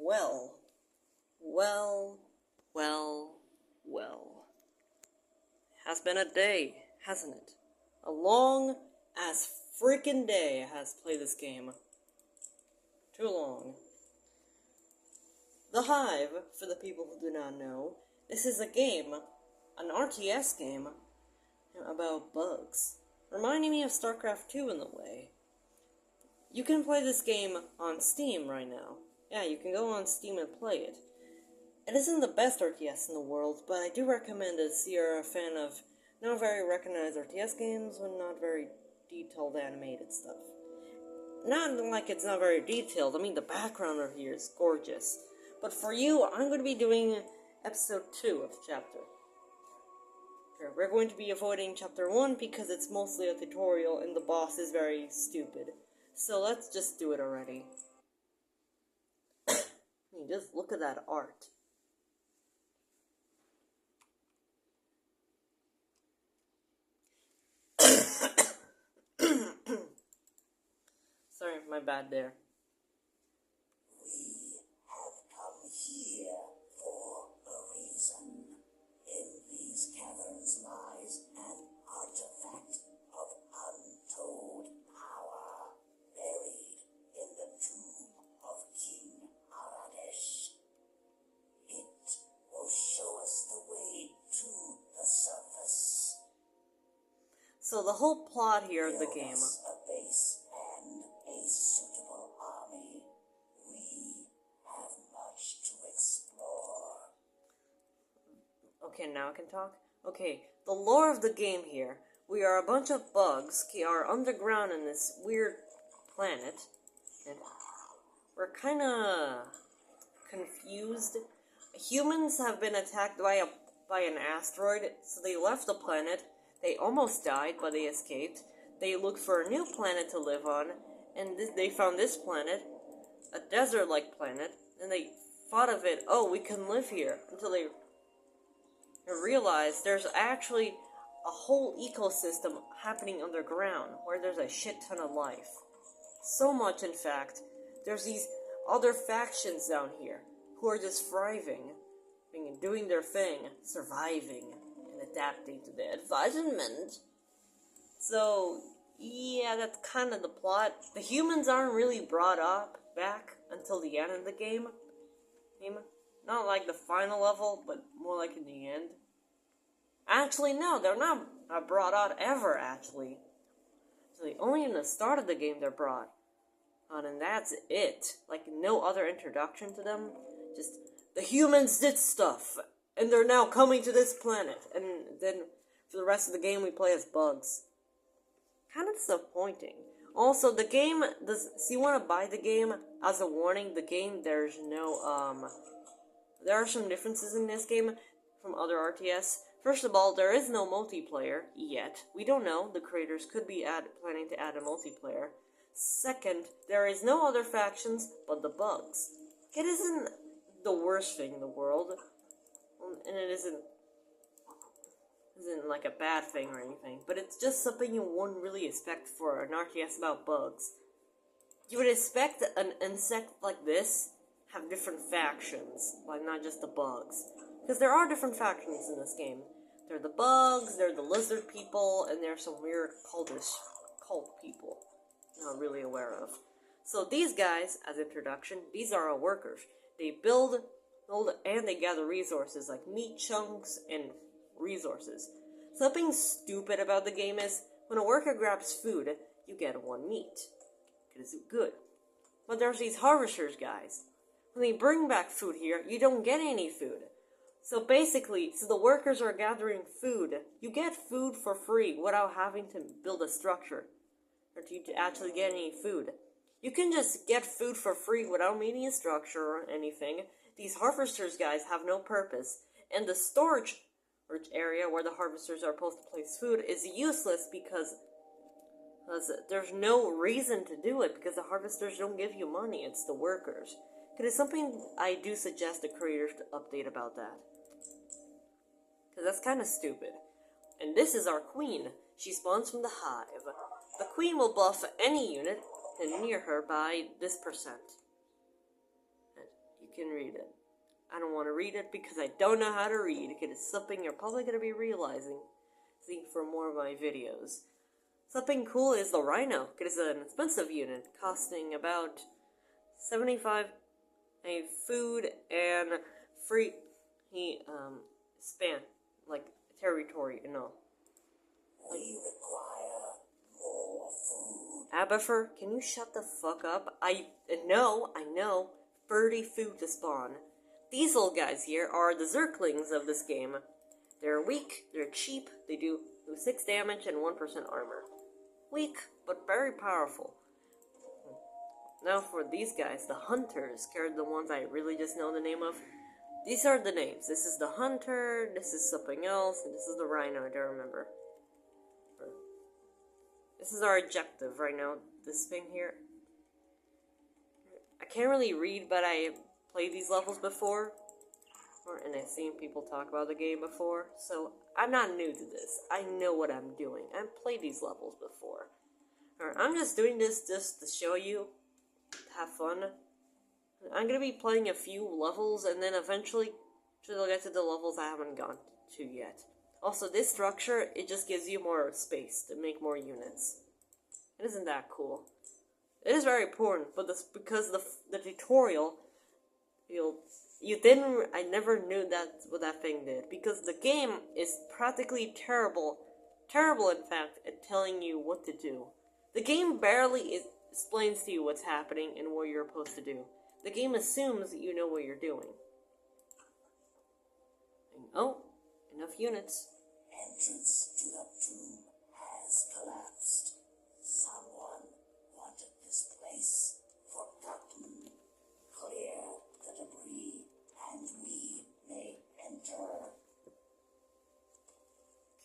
Well, well, well, well. Has been a day, hasn't it? A long as freaking day has played this game. Too long. The Hive, for the people who do not know, this is a game, an RTS game, about bugs. Reminding me of StarCraft 2 in the way. You can play this game on Steam right now. Yeah, you can go on Steam and play it. It isn't the best RTS in the world, but I do recommend it if you're a fan of not very recognized RTS games with not very detailed animated stuff. Not like it's not very detailed, I mean the background over here is gorgeous. But for you, I'm going to be doing episode 2 of the chapter. We're going to be avoiding chapter 1 because it's mostly a tutorial and the boss is very stupid. So let's just do it already. I mean, just look at that art. Sorry, my bad there. We have come here for a reason. In these caverns lies an artifact of untold power, buried in the tomb of King Aradesh. It will show us the way to the surface. So the whole plot here of the game. A base and a suitable army. We have much to explore. Okay, now I can talk? Okay, the lore of the game here. We are a bunch of bugs, are underground in this weird planet, and we're kinda confused. Humans have been attacked by an asteroid, so they left the planet. They almost died, but they escaped. They looked for a new planet to live on, and they found this planet, a desert-like planet, and they thought of it, oh, we can live here, until they realized there's actually a whole ecosystem happening underground, where there's a shit ton of life. So much, in fact, there's these other factions down here, who are just thriving, and doing their thing, surviving, and adapting to the environment. So, yeah, that's kind of the plot. The humans aren't really brought up back until the end of the game. Not like the final level, but more like in the end. Actually, no, they're not brought out ever, actually. So only in the start of the game they're brought on, and that's it. Like, no other introduction to them. Just, the humans did stuff, and they're now coming to this planet. And then, for the rest of the game, we play as bugs. Kind of disappointing. Also, the game, so you want to buy the game, as a warning, the game, there's no, there are some differences in this game from other RTS. First of all, there is no multiplayer yet. We don't know. The creators could be planning to add a multiplayer. Second, there is no other factions but the bugs. It isn't the worst thing in the world, and it isn't like a bad thing or anything, but it's just something you wouldn't really expect for an RTS about bugs. You would expect an insect like this have different factions, like not just the bugs. Because there are different factions in this game. There are the bugs, there are the lizard people, and there are some weird cultish cult people I'm not really aware of. So these guys, as introduction, these are our workers. They build, and they gather resources like meat chunks and resources. Something stupid about the game is, when a worker grabs food, you get 1 meat. Because it's good. But there's these harvesters guys. When they bring back food here, you don't get any food. So basically, the workers are gathering food. You get food for free without having to build a structure, or to actually get any food. You can just get food for free without needing a structure or anything. These harvesters guys have no purpose, and the storage area where the harvesters are supposed to place food is useless because there's no reason to do it, because the harvesters don't give you money, it's the workers. Because it's something I do suggest the creators to update about that. Because that's kind of stupid. And this is our queen. She spawns from the hive. The queen will buff any unit near her by this %. And you can read it. I don't want to read it because I don't know how to read. It is something you're probably going to be realizing seeing for more of my videos. Something cool is the Rhino. It is an expensive unit, costing about 75 a food and free span, like territory and all. We require more food. Abifer, can you shut the fuck up? I know, 30 food to spawn. These little guys here are the Zerglings of this game. They're weak, they're cheap, they do 6 damage and 1% armor. Weak, but very powerful. Now for these guys, the Hunters, are the ones I really just know the name of. These are the names. This is the Hunter, this is something else, and this is the Rhino, I don't remember. This is our objective right now, this thing here. I can't really read, but I played these levels before, and I've seen people talk about the game before, so I'm not new to this. I know what I'm doing. I've played these levels before. Alright, I'm just doing this just to show you, to have fun. I'm gonna be playing a few levels, and then eventually I'll get to the levels I haven't gone to yet. Also, this structure, it just gives you more space to make more units. It isn't that cool. It is very important, but this, because the tutorial, I never knew what that thing did. Because the game is practically terrible in fact, at telling you what to do. The game barely explains to you what's happening and what you're supposed to do. The game assumes that you know what you're doing. And, oh, enough units. Entrance to the tomb has collapsed. Someone wanted this place forgotten. Clear the debris, and we may enter.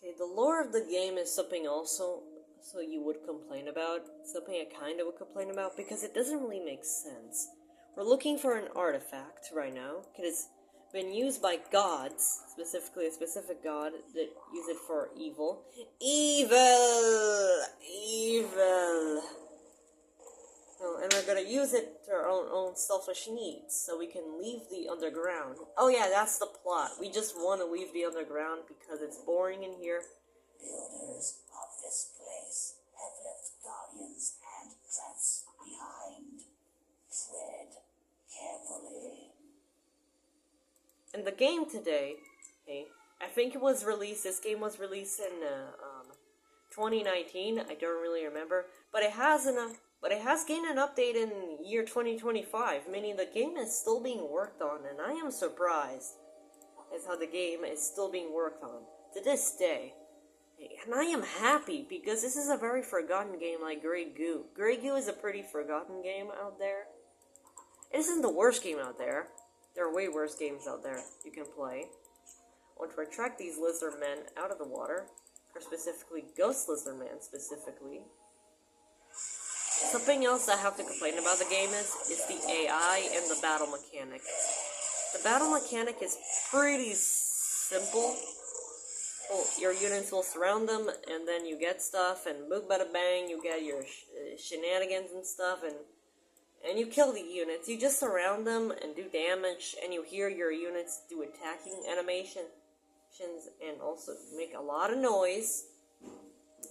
Okay, the lore of the game is something also so you would complain about. Something I kind of would complain about because it doesn't really make sense. We're looking for an artifact right now. It has been used by gods, specifically a specific god that use it for evil. Evil! Oh, and we're gonna use it to our own selfish needs, so we can leave the underground. Oh yeah, that's the plot. We just want to leave the underground because it's boring in here. Builders of this place have left guardians and traps behind. Tread carefully. And the game today, okay, I think it was released, this game was released in 2019, I don't really remember, but it has gained an update in year 2025, meaning the game is still being worked on, and I am surprised as how the game is still being worked on to this day. And I am happy because this is a very forgotten game like Grey Goo. Grey Goo is a pretty forgotten game out there. It isn't the worst game out there. There are way worse games out there you can play. I want to attract these lizard men out of the water, or specifically Ghost Lizard Man specifically. Something else I have to complain about the game is the AI and the battle mechanic. The battle mechanic is pretty simple. Well, your units will surround them, and then you get stuff, and boom, bada bang, you get your shenanigans and stuff, and you kill the units. You just surround them and do damage, and you hear your units do attacking animations, and also make a lot of noise.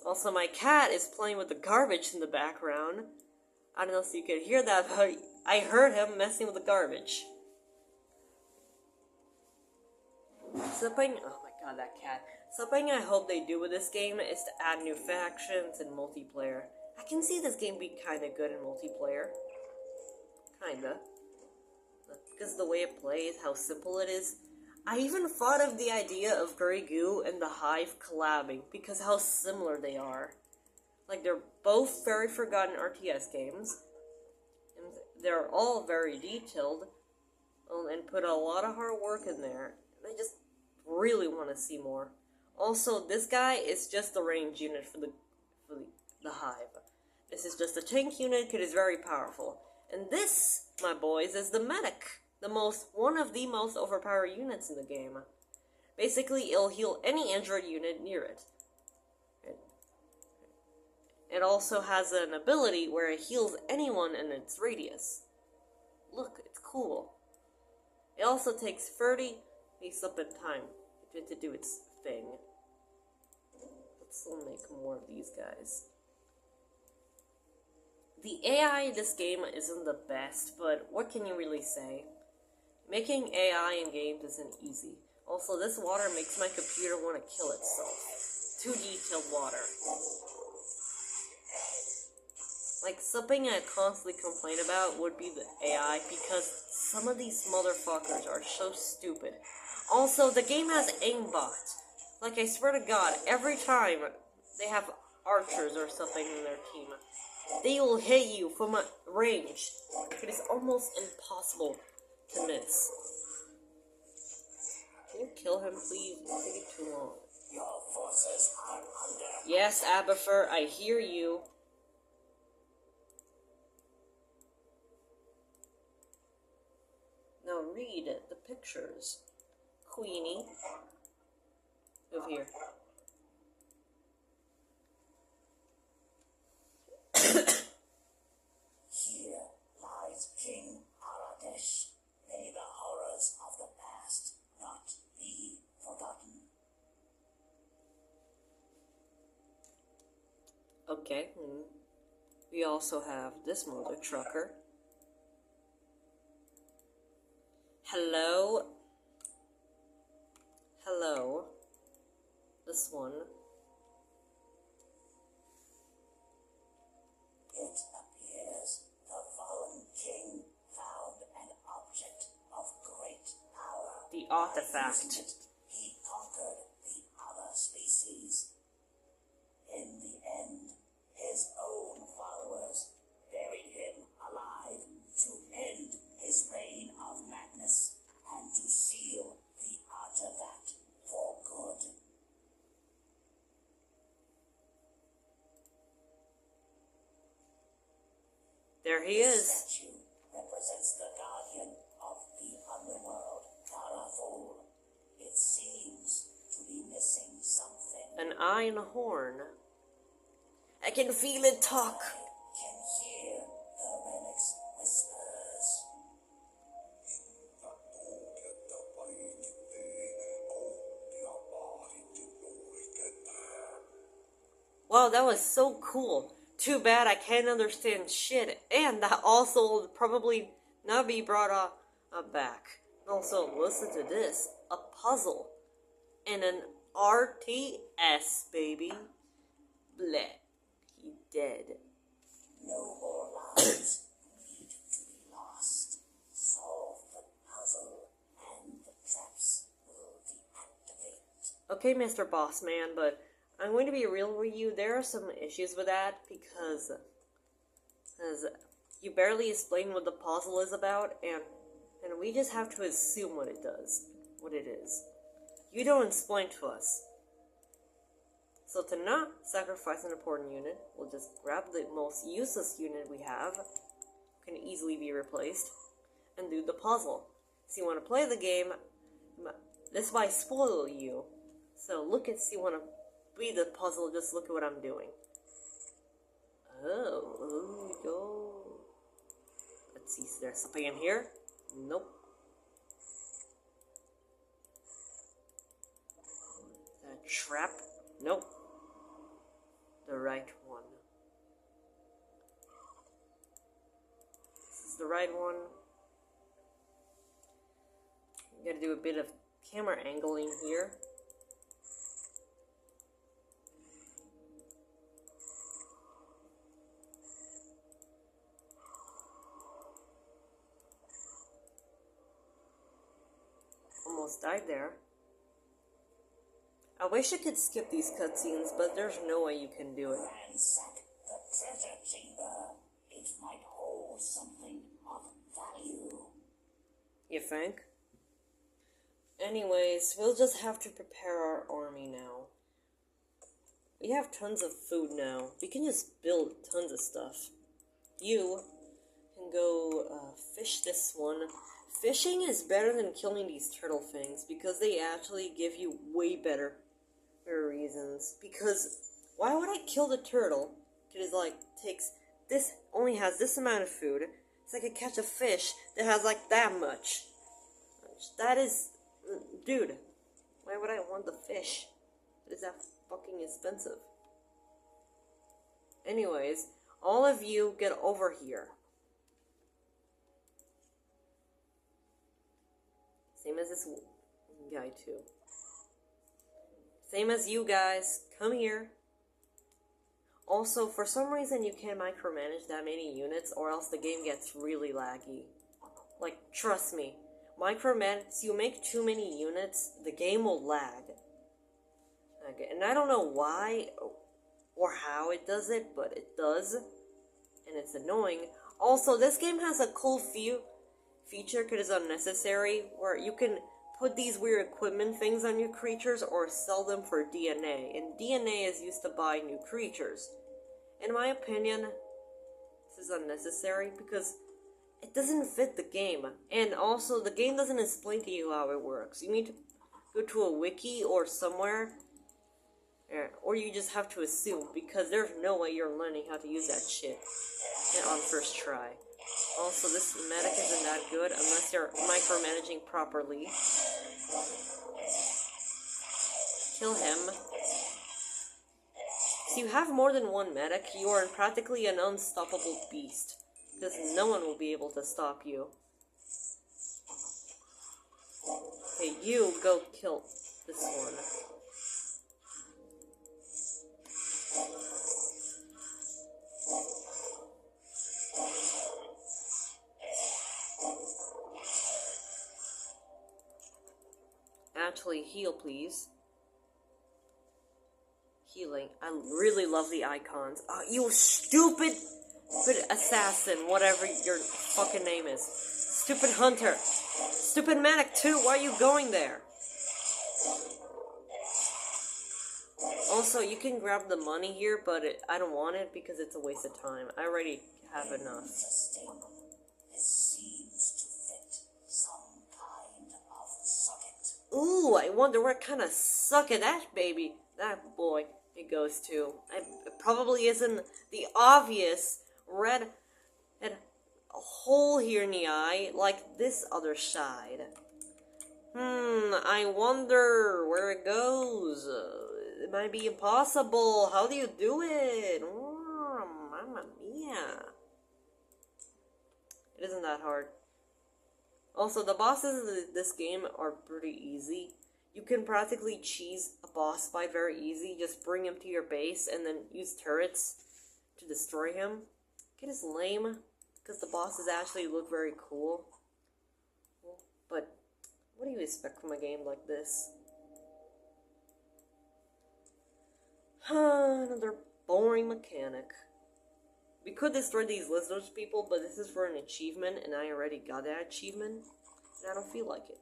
Also, my cat is playing with the garbage in the background. I don't know if you could hear that, but I heard him messing with the garbage. Something, oh my god, that cat. Something I hope they do with this game is to add new factions and multiplayer. I can see this game be kinda good in multiplayer. Kinda. Because of the way it plays, how simple it is. I even thought of the idea of Grey Goo and the Hive collabing, because how similar they are. Like, they're both very forgotten RTS games, and they're all very detailed, and put a lot of hard work in there. And I just really want to see more. Also, this guy is just the range unit for the Hive. This is just a tank unit, it is very powerful. And this, my boys, is the medic. One of the most overpowered units in the game. Basically, it'll heal any android unit near it. It also has an ability where it heals anyone in its radius. Look, it's cool. It also takes 30 days up in time to do its thing. Let's make more of these guys. The AI in this game isn't the best, but what can you really say? Making AI in games isn't easy. Also, this water makes my computer want to kill itself. Too detailed water. Like, something I constantly complain about would be the AI, because some of these motherfuckers are so stupid. Also, the game has aimbot. Like, I swear to God, every time they have archers or something in their team, they will hit you from a range. It is almost impossible to miss. Can you kill him, please? It's taking too long. Your forces are under. Yes, Abifer, I hear you. Now read the pictures. Queenie. Move here. Here lies King Aradesh. May the horrors of the past not be forgotten. Okay. We also have this mother trucker. Hello. Hello. This one. It appears the fallen king found an object of great power. The artifact. He conquered the other species. In the end, his own followers buried him alive to end his reign of madness and to seal the artifact for good. There he is. This statue represents the guardian of the underworld, Karaful. It seems to be missing something. An eye and a horn. I can feel it talk. I can hear the relic's whispers. Wow, that was so cool. Too bad I can't understand shit, and that also will probably not be brought back. Also, listen to this. A puzzle. And an RTS, baby. Bleh. He dead. No more lives need to be lost. Solve the puzzle, and the traps will deactivate. Okay, Mr. Bossman, but I'm going to be real with you. There are some issues with that because you barely explain what the puzzle is about, and we just have to assume what it is. You don't explain to us. So to not sacrifice an important unit, we'll just grab the most useless unit we have, can easily be replaced, and do the puzzle. So you want to play the game, this might spoil you. So see you want to read the puzzle, just look at what I'm doing. Oh, here we go. Let's see, is there something in here? Nope. Is that a trap? Nope. The right one. This is the right one. We gotta do a bit of camera angling here. Almost died there. I wish I could skip these cutscenes, but there's no way you can do it. Ransack the treasure chamber. It might hold something of value. You think? Anyways, we'll just have to prepare our army now. We have tons of food now. We can just build tons of stuff. You can go fish this one. Fishing is better than killing these turtle things because they actually give you way better reasons. Because why would I kill the turtle? It only has this amount of food. So I could catch a fish that has like that much. That is... Dude, why would I want the fish? It is that fucking expensive. Anyways, all of you get over here. Same as this guy too. Same as you guys. Come here. Also, for some reason you can't micromanage that many units or else the game gets really laggy. Like, trust me. Micromanage, you make too many units, the game will lag. Okay, and I don't know why or how it does it, but it does. And it's annoying. Also, this game has a cool feature, because it's unnecessary, where you can put these weird equipment things on your creatures or sell them for DNA. And DNA is used to buy new creatures. In my opinion, this is unnecessary because it doesn't fit the game. And also, the game doesn't explain to you how it works. You need to go to a wiki or somewhere, or you just have to assume, because there's no way you're learning how to use that shit on first try. Also, this medic isn't that good unless you're micromanaging properly. Kill him. If you have more than one medic, you are practically an unstoppable beast, because no one will be able to stop you. Okay, you go kill this one. Actually, heal, please. Healing. I really love the icons. You stupid assassin, whatever your fucking name is. Stupid hunter. Stupid medic, too. Why are you going there? Also, you can grab the money here, but I don't want it because it's a waste of time. I already have enough. Ooh, I wonder what kind of sucker that boy it goes to. It probably isn't the obvious red hole here in the eye like this other side. I wonder where it goes. It might be impossible. How do you do it? Oh, mamma mia. It isn't that hard. Also, the bosses in this game are pretty easy. You can practically cheese a boss fight very easy. Just bring him to your base and then use turrets to destroy him. It is lame, because the bosses actually look very cool. But what do you expect from a game like this? Another boring mechanic. We could destroy these lizards people, but this is for an achievement, and I already got that achievement, and I don't feel like it.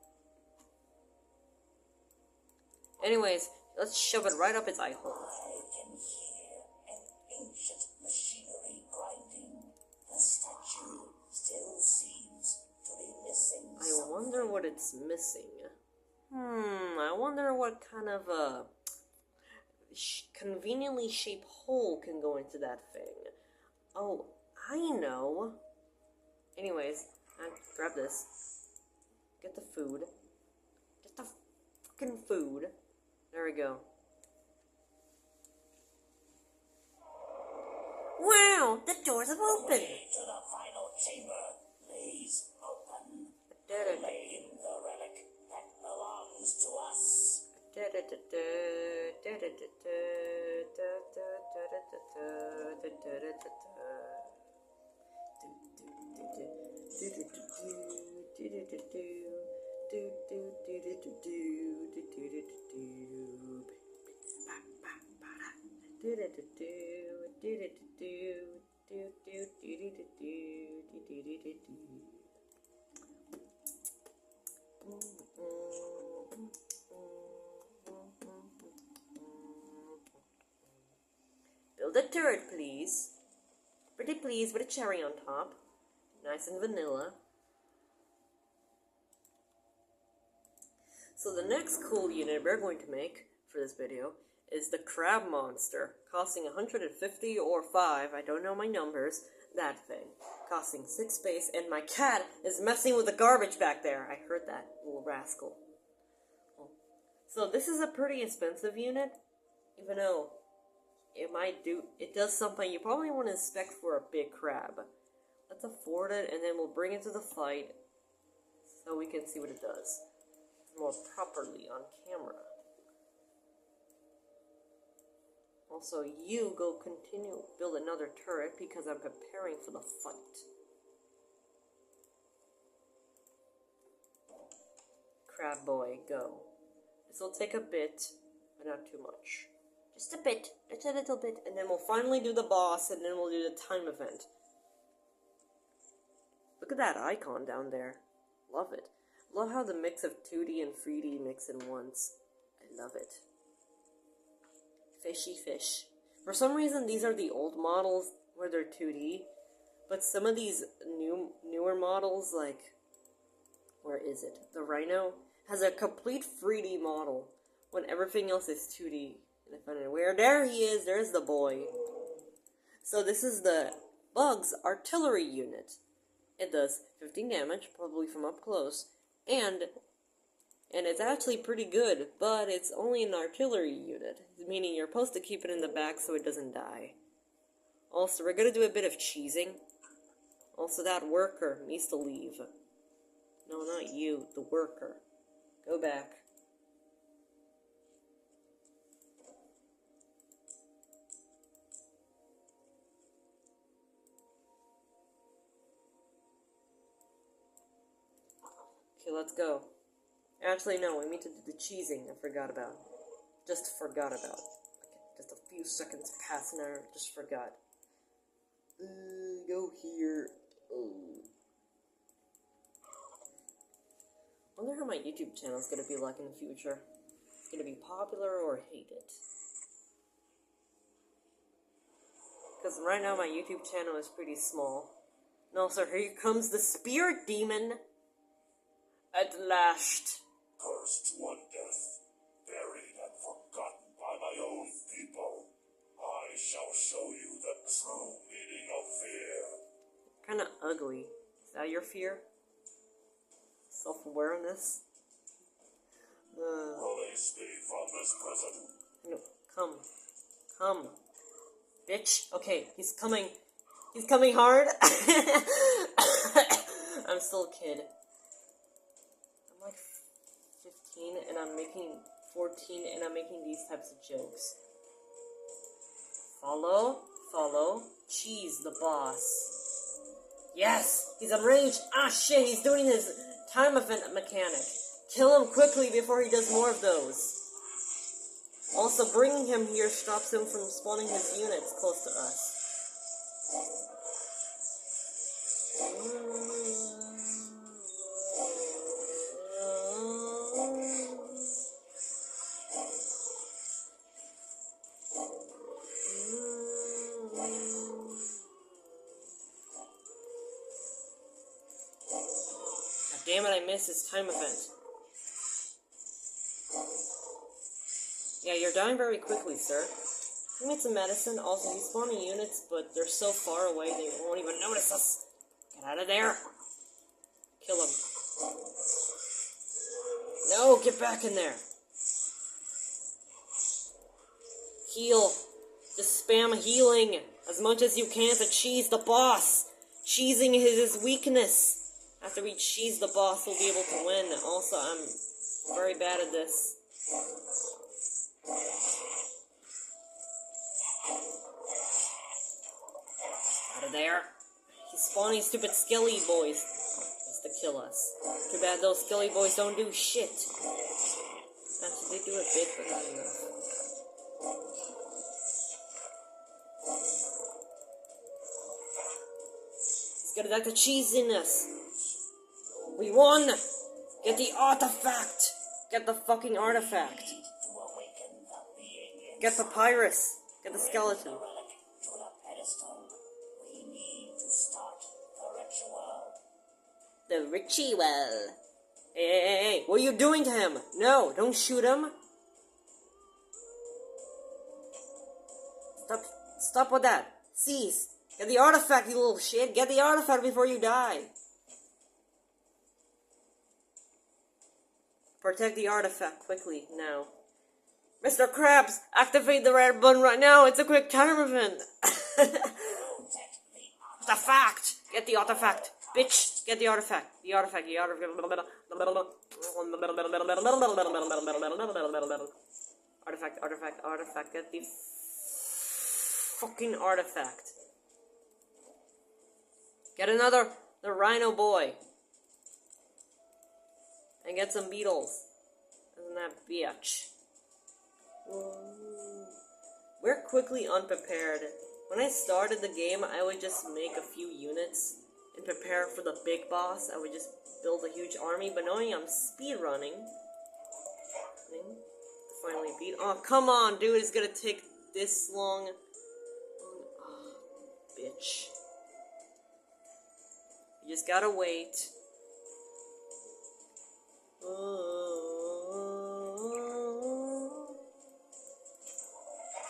Anyways, let's shove it right up its eye hole. I can hear an ancient machinery grinding. The statue still seems to be missing something. I wonder what it's missing. I wonder what kind of a conveniently shaped hole can go into that thing. Oh, I know. Anyways, grab this. Get the food. Get the fucking food. There we go. Wow, the doors have opened. To the final chamber. Please open. Claim the relic that belongs to us. Build a turret, please. Pretty please, with a cherry on top. Nice and vanilla. So the next cool unit we're going to make for this video is the crab monster, costing 150 or 5, I don't know my numbers. that thing, costing 6 space, and my cat is messing with the garbage back there. I heard that, little rascal. So this is a pretty expensive unit, even though it does something you probably want to expect for a big crab. Let's afford it, and then we'll bring it to the fight so we can see what it does more properly on camera. Also, you go continue build another turret because I'm preparing for the fight. Crab boy, go. This will take a bit, but not too much. Just a bit, just a little bit, and then we'll finally do the boss, and then we'll do the time event. Look at that icon down there. Love it. Love how the mix of 2D and 3D mix in once. I love it. Fishy fish. For some reason, these are the old models where they're 2D, but some of these newer models, like, where is it? The Rhino has a complete 3D model when everything else is 2D. And if I know where, there he is. There's the boy. So this is the Bug's artillery unit. It does 15 damage, probably from up close, and it's actually pretty good, but it's only an artillery unit, meaning you're supposed to keep it in the back so it doesn't die. Also, we're gonna do a bit of cheesing. Also, that worker needs to leave. No, not you, the worker. Go back. Okay, let's go. Actually, no, we need to do the cheesing I forgot about. Just forgot about. Okay, just a few seconds passed and I just forgot. Go here. I wonder how my YouTube channel is going to be like in the future. It's going to be popular or hated. Because right now my YouTube channel is pretty small. And also, here comes the spirit demon. At last. Cursed one death, buried and forgotten by my own people. I shall show you the true meaning of fear. Kinda ugly. Is that your fear? Self-awareness? Release me from this prison. No, come. Come. Bitch. Okay, he's coming. He's coming hard. I'm still a kid. I'm like 15 and I'm making 14 and I'm making these types of jokes. Follow. Cheese the boss. Yes! He's unranged! Ah shit, he's doing his time event mechanic. Kill him quickly before he does more of those. Also, bringing him here stops him from spawning his units close to us. Damn it, I missed his time event. Yeah, you're dying very quickly, sir. He made some medicine. Also, he's spawning units, but they're so far away they won't even notice us. Get out of there. Kill him. No, get back in there. Heal. Just spam healing as much as you can to cheese the boss. Cheesing is his weakness. After we cheese the boss, we'll be able to win. Also, I'm very bad at this. Out of there. He's spawning stupid skelly boys. Just to kill us. Too bad those skelly boys don't do shit. Actually, they do a bit, but not enough. He's gonna like the cheesiness. We won! Get the artifact! Get the fucking artifact! Get the Pyrus! Get the skeleton! We need to start the ritual! Hey! What are you doing to him? No! Don't shoot him! Stop with that! Cease! Get the artifact, you little shit! Get the artifact before you die! Protect the artifact quickly, now. Mr. Krabs, activate the red button right now! It's a quick time event! Artifact! Get the artifact! Bitch! Get the artifact! The artifact, the artifact. Artifact, artifact, artifact. Get the fucking artifact. Get the rhino boy. And get some beetles. Isn't that bitch? We're quickly unprepared. When I started the game, I would just make a few units and prepare for the big boss. I would just build a huge army, but knowing I'm speedrunning, finally beat. Oh, come on, dude, it's gonna take this long. Oh, bitch. You just gotta wait.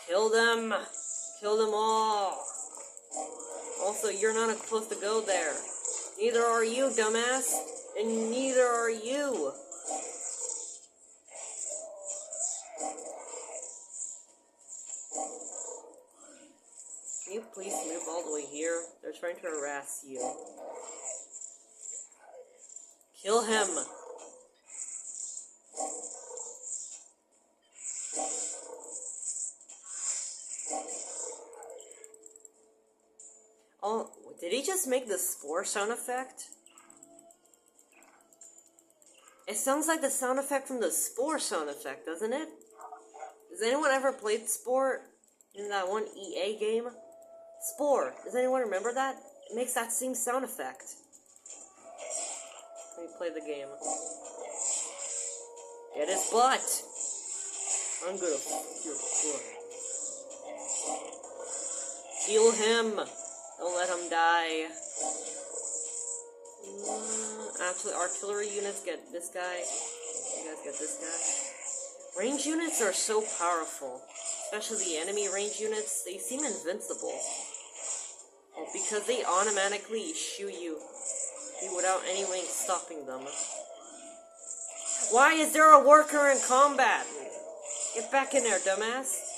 Kill them! Kill them all! Also, you're not supposed to go there. Neither are you, dumbass! And neither are you! Can you please move all the way here? They're trying to harass you. Kill him! Oh, did he just make the spore sound effect? It sounds like the sound effect from the spore sound effect, doesn't it? Has anyone ever played Spore in that one EA game? Spore, does anyone remember that? It makes that same sound effect. Let me play the game. Get his butt! I'm gonna fuck your butt. Heal him! Don't let him die. Actually, artillery units get this guy. You guys get this guy. Range units are so powerful. Especially the enemy range units. They seem invincible. Well, because they automatically shoot you without anyone stopping them. Why is there a worker in combat? Get back in there, dumbass.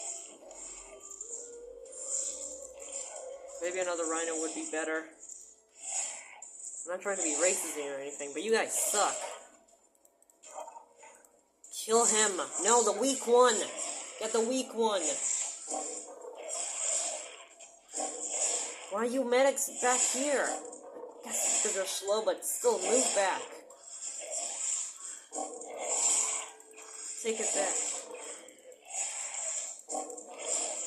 Maybe another rhino would be better. I'm not trying to be racist or anything, but you guys suck. Kill him. No, the weak one. Get the weak one. Why are you medics back here? I guess because they're slow, but still move back. Take it back.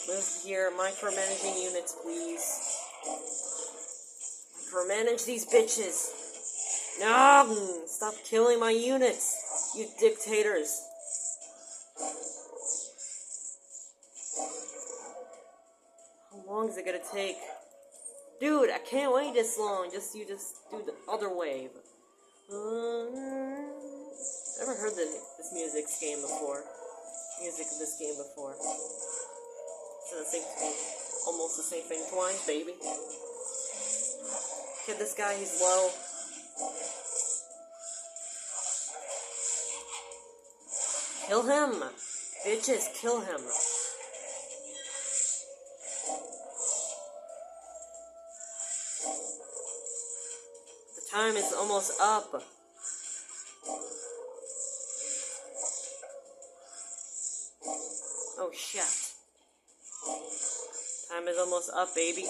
Move here. Micromanaging units, please. Micromanage these bitches. No! Stop killing my units, you dictators. How long is it gonna take? Dude, I can't wait this long. You just do the other wave. Never heard this music's game before. Music of this game before. So the same thing, almost the same thing twice, baby. Hit this guy, he's low. Kill him! Bitches, kill him. The time is almost up. Oh shit. Time is almost up, baby.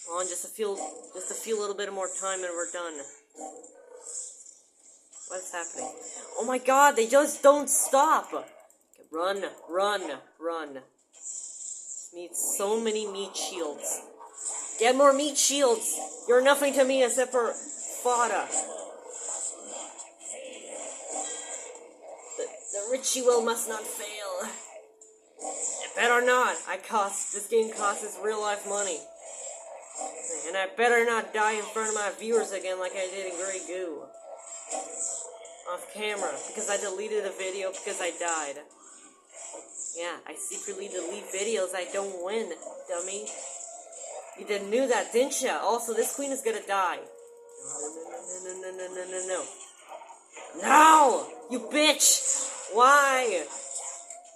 Come on, just a few little bit more time and we're done. What's happening? Oh my god, they just don't stop! Run, run, run. Needs so many meat shields. Get more meat shields! You're nothing to me except for fodder. The ritual must not fail. It better not. This game costs real life money. And I better not die in front of my viewers again like I did in Grey Goo. Off camera, because I deleted a video because I died. Yeah, I secretly delete videos I don't win, dummy. You didn't knew that, didn't ya? Also, this queen is gonna die. No. No! You bitch! Why?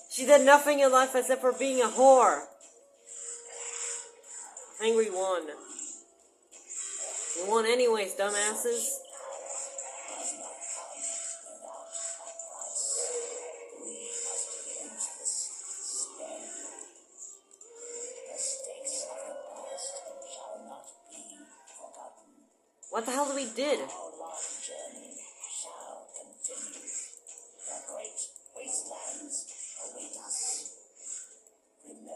She did nothing in life except for being a whore. Angry won. You won anyways, dumbasses. What the hell did we did? Our long journey shall continue. The great wastelands await us. Remember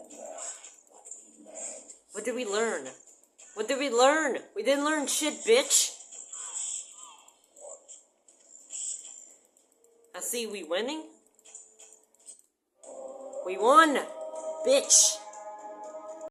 what we learned. What did we learn? What did we learn? We didn't learn shit, bitch. I see we winning. We won, bitch.